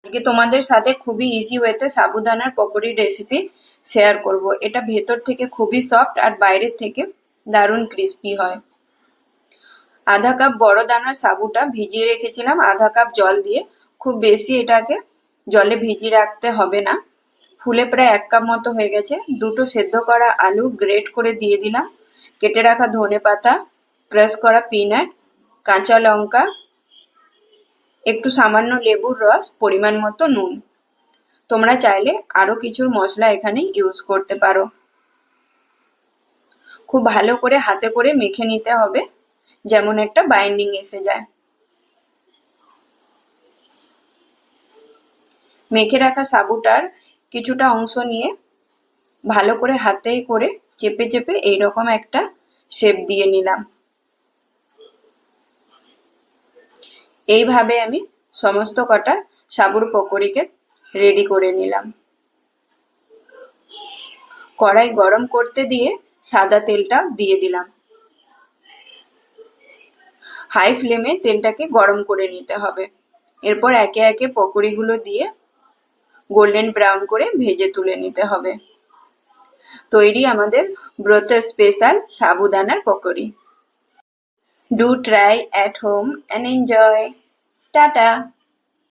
আজকে তোমাদের সাথে খুবই ইজি ওয়েতে সাবুদানার পকোড়ি রেসিপি শেয়ার করব। এটা ভেতর থেকে খুবই সফট আর বাইরের থেকে দারুণ ক্রিস্পি হয়। আধা কাপ বড় দানার সাবুটা ভিজিয়ে রেখেছিলাম আধা কাপ জল দিয়ে। খুব বেশি এটাকে জলে ভিজিয়ে রাখতে হবে না। ফুলে প্রায় 1 কাপ মতো হয়ে গেছে। দুটো সেদ্ধ করা আলু গ্রেট করে দিয়ে দিলাম, কেটে রাখা ধনেপাতা, ক্রাশ করা পিনাট, কাঁচা লঙ্কা, একটু সামান্য লেবুর রস, পরিমাণ মতো নুন। তোমরা চাইলে আরো কিছু মশলা এখানে ইউজ করতে পারো। খুব ভালো করে হাতে করে মেখে নিতে হবে, যেমন একটা বাইন্ডিং এসে যায়। মেখে রাখা সাবুটার কিছুটা অংশ নিয়ে ভালো করে হাতে করে চেপে চেপে এইরকম একটা শেপ দিয়ে নিলাম। এইভাবে আমি সমস্ত কটা সাবুর পকোড়িকে রেডি করে নিলাম। কড়াই গরম করতে দিয়ে সাদা তেলটা দিয়ে দিলাম। হাই ফ্লেমে তেলটাকে গরম করে নিতে হবে। এরপর একে একে পকোড়িগুলো দিয়ে গোল্ডেন ব্রাউন করে ভেজে তুলে নিতে হবে। তৈরি আমাদের ব্রতের স্পেশাল সাবুদানার পকোড়ি। Do try at home and enjoy. Tata.